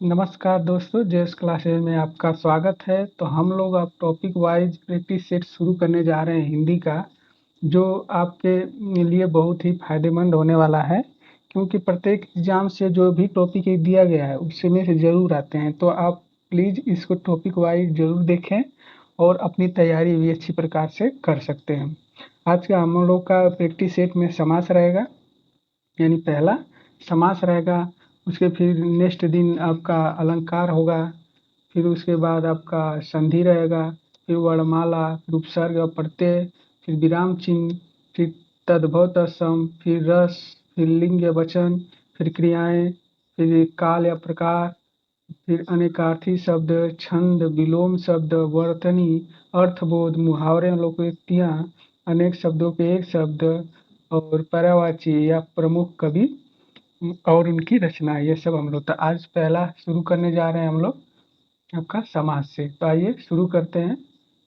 नमस्कार दोस्तों, JS classes में आपका स्वागत है। तो हम लोग अब टॉपिक वाइज प्रैक्टिस सेट शुरू करने जा रहे हैं हिंदी का, जो आपके लिए बहुत ही फायदेमंद होने वाला है, क्योंकि प्रत्येक एग्जाम से जो भी टॉपिक दिया गया है उसमें से ज़रूर आते हैं। तो आप प्लीज़ इसको टॉपिक वाइज ज़रूर देखें और अपनी तैयारी भी अच्छी प्रकार से कर सकते हैं। आज का हम लोग का प्रैक्टिस सेट में समास रहेगा, यानी पहला समास रहेगा। उसके फिर नेक्स्ट दिन आपका अलंकार होगा, फिर उसके बाद आपका संधि रहेगा, फिर वर्णमाला, फिर उपसर्ग और प्रत्यय, फिर विराम चिन्ह, फिर तद्भव तत्सम, फिर रस, फिर लिंग या वचन, फिर क्रियाएं, फिर काल या प्रकार, फिर अनेकार्थी शब्द, छंद, विलोम शब्द, वर्तनी, अर्थबोध, मुहावरे, लोकोक्तियाँ, अनेक शब्दों के एक शब्द और पर्यायवाची या प्रमुख कवि और उनकी रचना, ये सब हम लोग आज पहला शुरू करने जा रहे हैं हम लोग आपका समास से। तो आइए शुरू करते हैं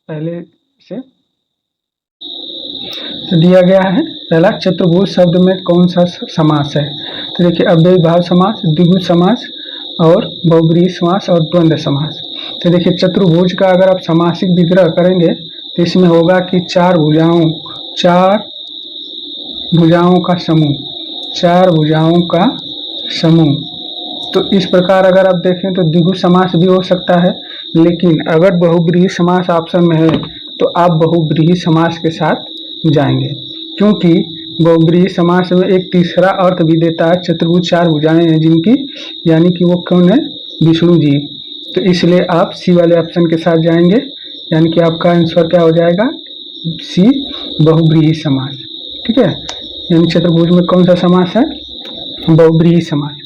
पहले से। तो दिया गया है पहला, चतुर्भुज शब्द में कौन सा समास है। तो देखिए, अव्ययी भाव समास, द्विगु समास और बहुब्रीहि समास और द्वंद्व समास। तो देखिए, चतुर्भुज का अगर आप समासिक विग्रह करेंगे तो इसमें होगा कि चार भुजाओं का समूह, चार भुजाओं का समूह। तो इस प्रकार अगर आप देखें तो द्विगु समास भी हो सकता है, लेकिन अगर बहुब्रीहि समास ऑप्शन में है तो आप बहुब्रीहि समास के साथ जाएंगे, क्योंकि बहुब्रीहि समास में एक तीसरा अर्थ भी देता है। चतुर्भुज चार भुजाएं हैं जिनकी, यानी कि वो कौन है, विष्णु जी। तो इसलिए आप सी वाले ऑप्शन के साथ जाएंगे, यानी कि आपका आंसर क्या हो जाएगा, सी, बहुब्रीहि समास। ठीक है, यानी चतुर्भुज में कौन सा समास है, बहुब्रीहि समास।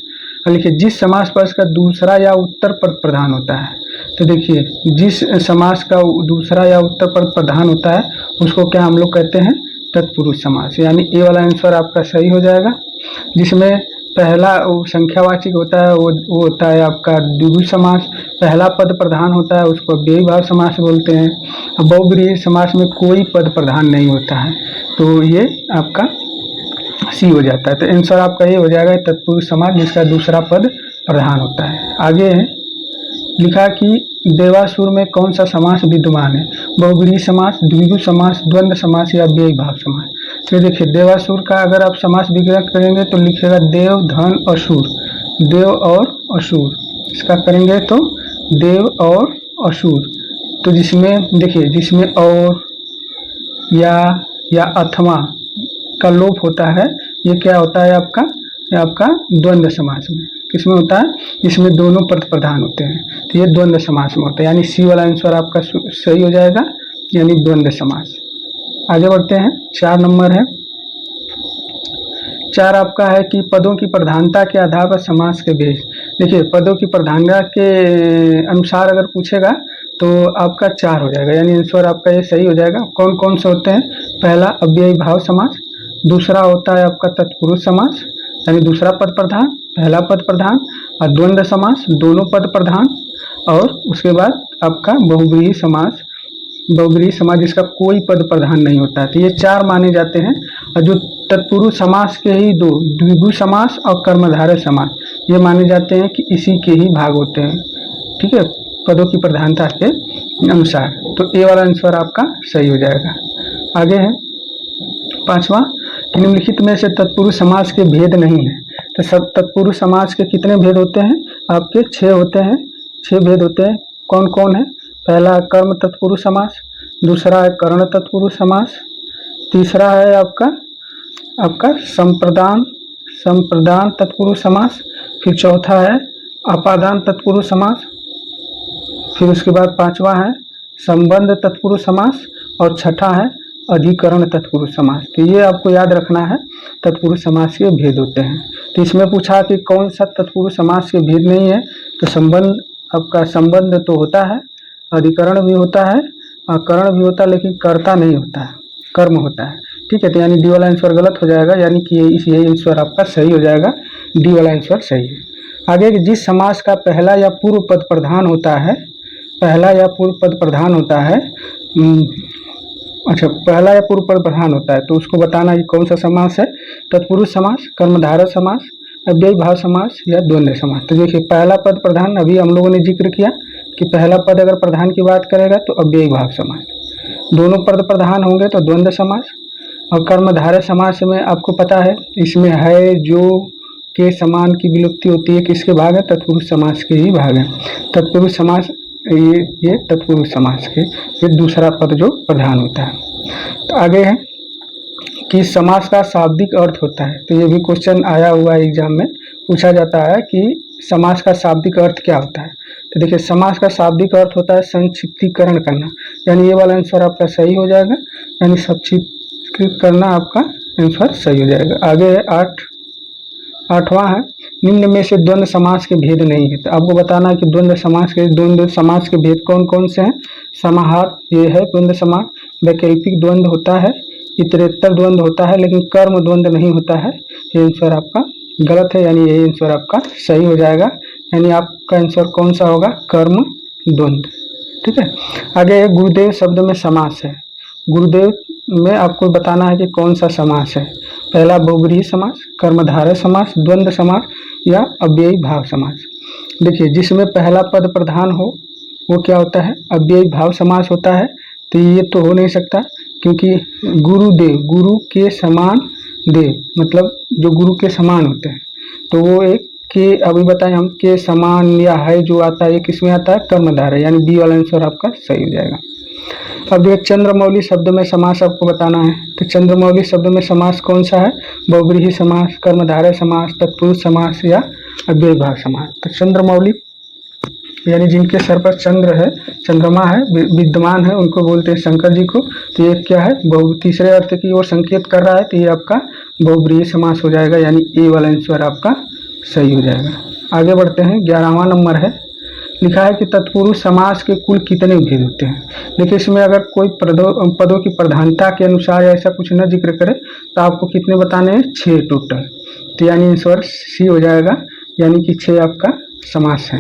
लिखिए, जिस समास पर इसका दूसरा या उत्तर पद प्रधान होता है। तो देखिए, जिस समास का दूसरा या उत्तर पद प्रधान होता है उसको क्या हम लोग कहते हैं, तत्पुरुष समास। यानी ए वाला आंसर आपका सही हो जाएगा। जिसमें पहला संख्यावाचक होता है वो होता है आपका द्विगु समास। पहला पद प्रधान होता है उसको अव्ययी भाव समास बोलते हैं। अब बहुब्रीहि समास में कोई पद प्रधान नहीं होता है, तो ये आपका सी हो जाता है। तो आंसर आपका ये हो जाएगा, तत्पुरुष समास जिसका दूसरा पद प्रधान होता है। आगे है लिखा कि देवासुर में कौन सा समास विद्यमान है, बहुब्रीहि समास, द्विगु समास, द्वंद्व समास या अव्ययी भाव समास। तो देखिए, देवासुर का अगर आप समास विग्रह करेंगे तो लिखेगा देव, धन, असुर, देव और असुर। इसका करेंगे तो देव और असुर। तो जिसमें देखिए, जिसमें और या अथवा का लोप होता है, ये क्या होता है आपका, ये आपका द्वंद्व समास में। किसमें होता है, इसमें दोनों पद प्रधान होते हैं, तो ये द्वंद्व समास में होता है। यानी सी वाला आंसर आपका सही हो जाएगा, यानी द्वंद्व समास। आगे बढ़ते हैं, 4 नंबर है। 4 आपका है कि पदों की प्रधानता के आधार पर समास के भेद। देखिए, पदों की प्रधानता के अनुसार अगर पूछेगा तो आपका 4 हो जाएगा, यानी आंसर आपका ये सही हो जाएगा। कौन कौन से होते हैं, पहला अव्ययी भाव समास, दूसरा होता है आपका तत्पुरुष समास, यानी दूसरा पद प्रधान, पहला पद प्रधान, और द्वंद्व समास, दोनों पद प्रधान, और उसके बाद आपका बहुब्रीहि समास, बहुब्रीहि समास जिसका कोई पद प्रधान नहीं होता है। तो ये 4 माने जाते हैं। और जो तत्पुरुष समास के ही 2, द्विगु समास और कर्मधारय समास, ये माने जाते हैं कि इसी के ही भाग होते हैं। ठीक है, पदों की प्रधानता के अनुसार। तो ए वाला आंसर आपका सही हो जाएगा। आगे है 5वां, निम्नलिखित में से तत्पुरुष समास के भेद नहीं है। तो सब तत्पुरुष समास के कितने भेद होते हैं, आपके 6 होते हैं, 6 भेद होते हैं। कौन कौन है, पहला कर्म तत्पुरुष समास, दूसरा है कर्ण तत्पुरुष समास, तीसरा है आपका संप्रदान तत्पुरुष समास, फिर चौथा है अपादान तत्पुरुष समास, फिर उसके बाद 5वां है संबंध तत्पुरुष समास, और छठा है अधिकरण तत्पुरुष समास। तो ये आपको याद रखना है, तत्पुरुष समास के भेद होते हैं। तो इसमें पूछा कि कौन सा तत्पुरुष समास के भेद नहीं है, तो संबंध, आपका संबंध तो होता है, अधिकरण भी होता है, करण भी होता है, लेकिन कर्ता नहीं होता है, कर्म होता है। ठीक है, तो यानी डी वाला आंसर गलत हो जाएगा, यानी कि यही आंसर आपका सही हो जाएगा, डी वाला आंसर सही है। आगे, जिस समास का पहला या पूर्व पद प्रधान होता है, पहला या पूर्व पद प्रधान होता है, अच्छा, पहला या पूर्व पद प्रधान होता है, तो उसको बताना कि कौन सा समास है, तत्पुरुष समास, कर्मधारय समास, अव्ययी भाव समास या द्वंद्व समास। तो देखिए पहला पद प्रधान, अभी हम लोगों ने जिक्र किया कि पहला पद अगर प्रधान की बात करेगा तो अव्ययी भाव समास, दोनों पद प्रधान होंगे तो द्वंद्व समास। और कर्मधारय समास में आपको पता है इसमें है जो के समान की विलुप्ति होती है, किसके भाग है? तत्पुरुष समास के ही भाग है। तत्पुरुष समास ये तत्पुरुष समास के ये दूसरा पद जो प्रधान होता है। तो आगे है कि समास का शाब्दिक अर्थ होता है। तो ये भी क्वेश्चन आया हुआ है एग्जाम में, पूछा जाता है कि समास का शाब्दिक अर्थ क्या होता है। तो देखिए समास का शाब्दिक अर्थ होता है संक्षिप्तीकरण करना, यानी ये वाला आंसर आपका सही हो जाएगा, यानी संक्षिप्त करना आपका आंसर सही हो जाएगा। आगे है आठवां है निम्न में से द्वंद्व समास के भेद नहीं है। तो आपको बताना है कि द्वंद्व समास के भेद कौन कौन से हैं। समाहार ये है द्वंद्व समास, वैकल्पिक द्वंद्व होता है, इतरेत्तर द्वंद्व होता है, लेकिन कर्म द्वंद्व नहीं होता है। ये आंसर आपका गलत है, यानी यही आंसर आपका सही हो जाएगा, यानी आपका आंसर कौन सा होगा? कर्म द्वंद्व। ठीक है। आगे गुरुदेव शब्द में समास है। गुरुदेव में आपको बताना है कि कौन सा समास है। पहला बहुब्रीहि समास, कर्मधारय समास, द्वंद्व समास या अव्ययी भाव समास। देखिए जिसमें पहला पद प्रधान हो वो क्या होता है? अव्ययी भाव समास होता है। तो ये तो हो नहीं सकता, क्योंकि गुरुदेव, गुरु के समान देव, मतलब जो गुरु के समान होते हैं, तो वो एक के अभी बताएं हम के समान या है जो आता है, ये किसमें आता है? कर्मधारय, यानी बी वाला आंसर आपका सही हो जाएगा। अब ये चंद्रमौली शब्द में समास आपको बताना है। तो चंद्रमौली शब्द में समास कौन सा है? बहुब्रीहि समास, कर्मधारय समास, तत्पुरुष समास या अव्ययी भाव समास। तो चंद्रमौली यानी जिनके सर पर चंद्र है, चंद्रमा है, विद्यमान है, उनको बोलते हैं शंकर जी को। तो ये क्या है? तीसरे अर्थ की ओर संकेत कर रहा है, तो ये आपका बहुब्रीहि समास हो जाएगा, यानी ए वाला आंसर आपका सही हो जाएगा। आगे बढ़ते हैं, 11वां नंबर है, लिखा है कि तत्पुरुष समास के कुल कितने भेद होते हैं। देखिए इसमें अगर कोई पदों की प्रधानता के अनुसार ऐसा कुछ न जिक्र करे तो आपको कितने बताने हैं? 6 टोटल। तो यानी आंसर सी हो जाएगा, यानी कि 6 आपका समास है।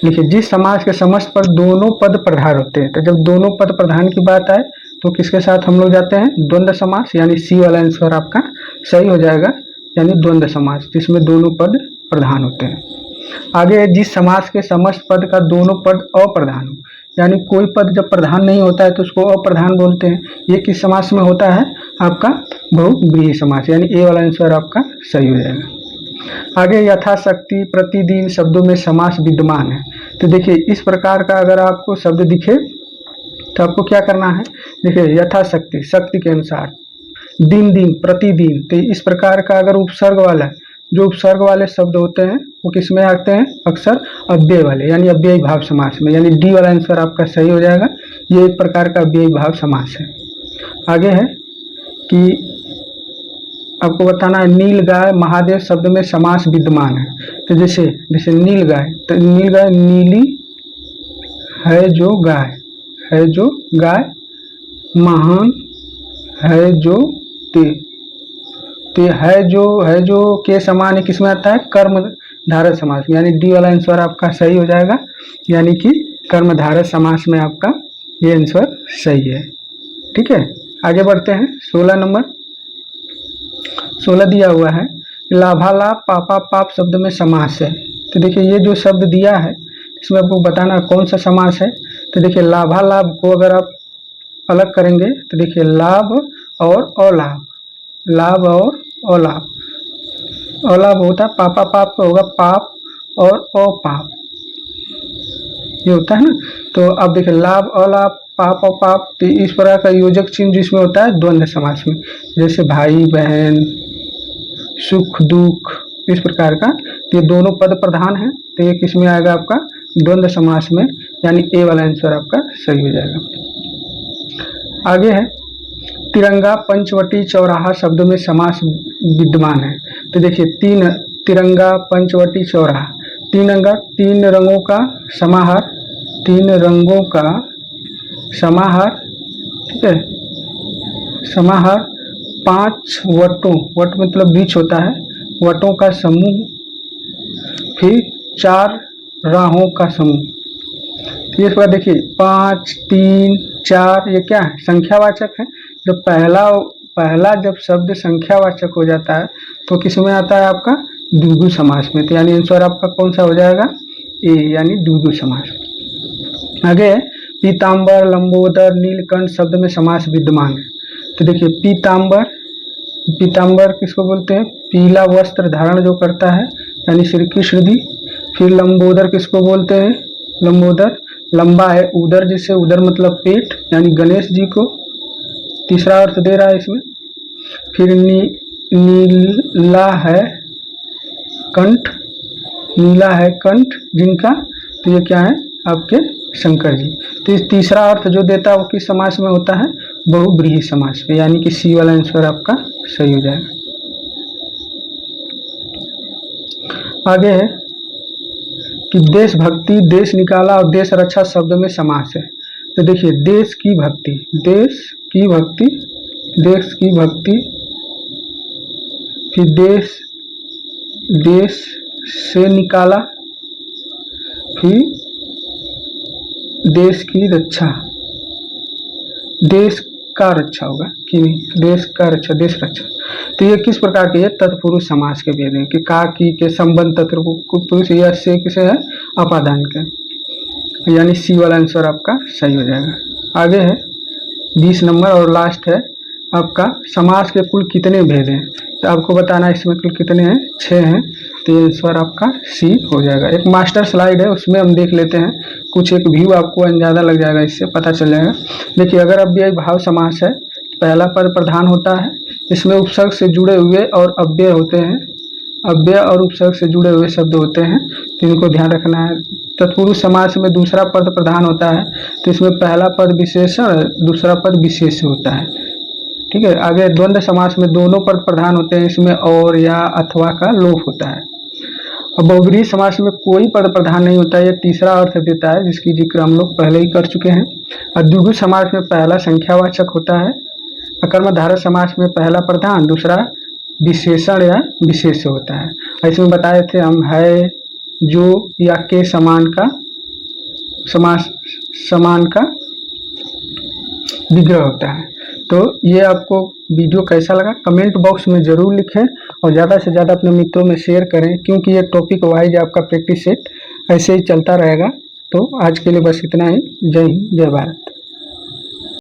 देखिए जिस समास के समस्त पर दोनों पद प्रधान होते हैं, तो जब दोनों पद प्रधान की बात आए तो किसके साथ हम लोग जाते हैं? द्वंद्व समास, यानी सी वाला आंसर आपका सही हो जाएगा, यानी द्वंद्व समास जिसमें दोनों पद प्रधान होते हैं। आगे जिस समास के समस्त पद का दोनों पद अप्रधान हो, यानी कोई पद जब प्रधान नहीं होता है तो उसको अप्रधान बोलते हैं। ये किस समास में होता है? आपका बहुब्रीहि समास, यानी ए वाला आंसर आपका सही हो जाएगा। आगे यथाशक्ति, प्रतिदिन शब्दों में समास विद्यमान है। तो देखिए इस प्रकार का अगर आपको शब्द दिखे तो आपको क्या करना है? देखिए यथाशक्ति, शक्ति के अनुसार, दिन दिन, प्रतिदिन, तो इस प्रकार का अगर उपसर्ग वाला, जो उपसर्ग वाले शब्द होते हैं वो किस में आते हैं? अक्सर अव्यय वाले, यानी अव्ययी भाव समास में, यानी डी वाला आंसर आपका सही हो जाएगा। ये एक प्रकार का अव्ययी भाव समास है। आगे है कि आपको बताना है नील गाय महादेव शब्द में समास विद्यमान है। तो जैसे नील गाय, तो नील गाय, नीली है जो गाय, है जो गाय, महान है जो ते, है जो के समान किस में आता है? कर्मधारय समास में, यानी डी वाला आंसर आपका सही हो जाएगा, यानी कि कर्मधारय समास में आपका ये आंसर सही है। ठीक है। आगे बढ़ते हैं, 16 नंबर। 16 दिया हुआ है लाभालाभ पापा पाप शब्द में समास है। तो देखिए ये जो शब्द दिया है इसमें आपको बताना कौन सा समास है। तो देखिए लाभालाभ को अगर आप अलग करेंगे तो देखिए लाभ और अलाभ, लाभ और अलाभ, अलाभ होता है, पापा पाप का होगा पाप और अपाप, ये होता है ना। तो अब देखिए लाभ अलाभ पाप और पाप, तो इस प्रकार का योजक चिन्ह जिसमें होता है द्वंद्व समास में, जैसे भाई बहन, सुख दुख, इस प्रकार का। तो ये दोनों पद प्रधान है, तो ये किस में आएगा? आपका द्वंद्व समास में, यानी ए वाला आंसर आपका सही हो जाएगा। आगे है तिरंगा पंचवटी चौराहा शब्द में समास विद्यमान है। तो देखिए तिरंगा पंचवटी चौराहा, तीन रंगों का समाहार, 3 रंगों का समाहार, ठीक है, समाहार, 5 वटों, वट मतलब वृक्ष होता है, वटों का समूह, फिर 4 राहों का समूह। तो इसके बाद देखिए 5, 3, 4 ये क्या है? संख्यावाचक है। जब पहला जब शब्द संख्यावाचक हो जाता है तो किस में आता है? आपका द्विगु समास में। तो यानी आंसर आपका कौन सा हो जाएगा, ए यानी द्विगु समास। आगे पीताम्बर, लंबोदर, नीलकंठ शब्द में समास विद्यमान है। तो देखिए पीताम्बर, पीताम्बर किसको बोलते हैं, पीला वस्त्र धारण जो करता है यानी श्री कृष्ण जी। फिर लंबोदर किसको बोलते हैं, लंबोदर लंबा है उदर, जिससे उदर मतलब पेट यानी गणेश जी को तीसरा अर्थ दे रहा है इसमें। फिर नीला है कंठ, नीला है कंठ जिनका, तो ये क्या है आपके शंकर जी। तो इस तीसरा अर्थ जो देता है वो किस समास में होता है, बहुब्रीहि समास में, यानी कि सी वाला आंसर आपका सही हो जाएगा। आगे है कि देशभक्ति, देश निकाला और देश रक्षा शब्द में समास है। तो देखिए देश की भक्ति, देश की भक्ति, देश की भक्ति, फिर देश, देश से निकाला, फिर देश की रक्षा, देश का रक्षा होगा कि नहीं, देश का रक्षा, देश रक्षा। तो ये किस प्रकार के, ये तत्पुरुष समास के भेद हैं कि का की के संबंध तत्पुरुष या से किसे है अपादान के, यानी सी वाला आंसर आपका सही हो जाएगा। आगे है 20 नंबर और लास्ट है आपका समास के कुल कितने भेद हैं। तो आपको बताना है इसमें कुल कितने हैं, 6 हैं। तो ये आंसर आपका सी हो जाएगा। एक मास्टर स्लाइड है उसमें हम देख लेते हैं, कुछ एक व्यू आपको अंदाजा लग जाएगा, इससे पता चल जाएगा। देखिए अगर अव्ययी भाव समास है, पहला पद प्रधान होता है, इसमें उपसर्ग से जुड़े हुए और अव्यय होते हैं, अव्यय और उपसर्ग से जुड़े हुए शब्द होते हैं, तो इनको ध्यान रखना है। तत्पुरुष समास में दूसरा पद प्रधान होता है, तो इसमें पहला पद विशेषण, दूसरा पद विशेष होता है, ठीक है। आगे द्वंद्व समास में दोनों पद प्रधान होते हैं, इसमें और या अथवा का लोप होता है। अब बहुब्रीहि समास में कोई पद प्रधान नहीं होता है, ये तीसरा अर्थ देता है जिसकी जिक्र हम लोग पहले ही कर चुके हैं। और द्विगु समास में पहला संख्यावाचक होता है। अकर्मधारय समास में पहला प्रधान, दूसरा विशेषण या विशेष होता है। इसमें बताए थे हम है, जो या के समान का समास, समान का विग्रह होता है। तो ये आपको वीडियो कैसा लगा कमेंट बॉक्स में ज़रूर लिखें और ज़्यादा से ज़्यादा अपने मित्रों में शेयर करें, क्योंकि ये टॉपिक वाइज आपका प्रैक्टिस सेट ऐसे ही चलता रहेगा। तो आज के लिए बस इतना ही। जय हिंद, जय भारत।